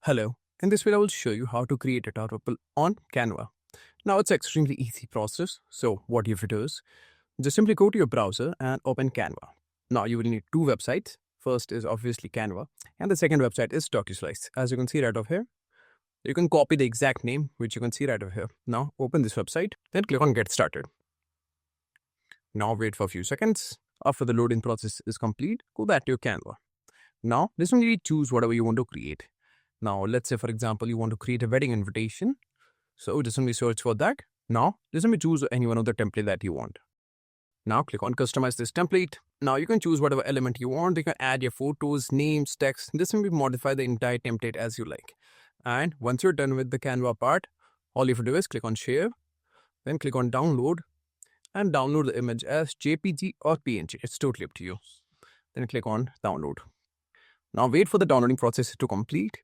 Hello, in this video I will show you how to create a Tarpapel on Canva. Now it's an extremely easy process, so what you have to do is just simply go to your browser and open Canva. Now you will need two websites. First is obviously Canva and the second website is DocuSlice. As you can see right over here, you can copy the exact name which you can see right over here. Now open this website, then click on Get Started. Now wait for a few seconds. After the loading process is complete, go back to your Canva. Now this one you choose whatever you want to create. Now, let's say, for example, you want to create a wedding invitation. So just simply search for that. Now, just simply choose any one of the template that you want. Now, click on Customize this template. Now, you can choose whatever element you want. You can add your photos, names, text. Just simply modify the entire template as you like. And once you're done with the Canva part, all you have to do is click on Share. Then click on Download. And download the image as JPG or PNG. It's totally up to you. Then click on Download. Now, wait for the downloading process to complete.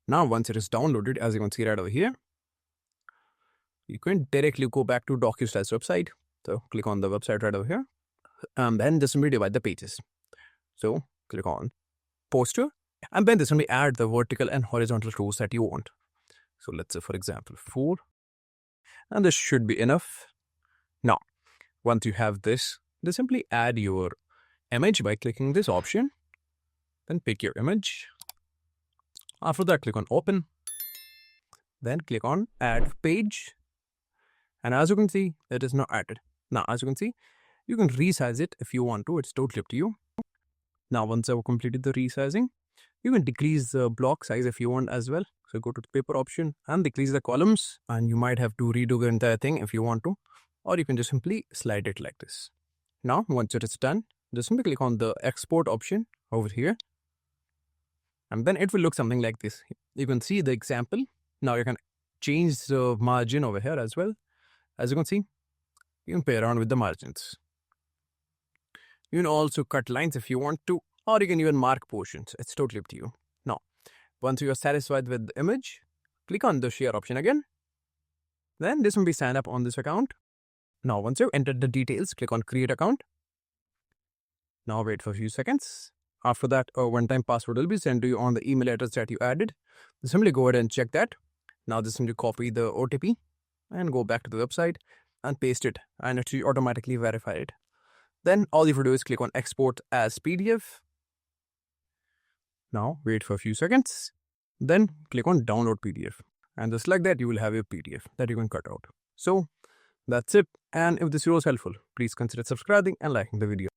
Now, once it is downloaded, as you can see right over here, you can directly go back to DocuSlice website. So click on the website right over here, and then just simply divide the pages. So click on poster, and then just simply add the vertical and horizontal rows that you want. So let's say, for example, 4, and this should be enough. Now, once you have this, just simply add your image by clicking this option. Then pick your image. After that, click on Open. Then click on Add Page. And as you can see, it is now added. Now, as you can see, you can resize it if you want to. It's totally up to you. Now, once I've completed the resizing, you can decrease the block size if you want as well. So go to the paper option and decrease the columns. And you might have to redo the entire thing if you want to. Or you can just simply slide it like this. Now, once it is done, just simply click on the Export option over here. And then it will look something like this. You can see the example. Now you can change the margin over here as well. As you can see, you can play around with the margins. You can also cut lines if you want to, or you can even mark portions. It's totally up to you. Now, once you are satisfied with the image, click on the share option again. Then this will be signed up on this account. Now, once you've entered the details, click on create account. Now wait for a few seconds. After that, a one-time password will be sent to you on the email address that you added. Simply go ahead and check that. Now just simply copy the OTP and go back to the website and paste it, and it will automatically verify it. Then all you have to do is click on Export as PDF. Now wait for a few seconds. Then click on Download PDF. And just like that, you will have your PDF that you can cut out. So that's it. And if this video was helpful, please consider subscribing and liking the video.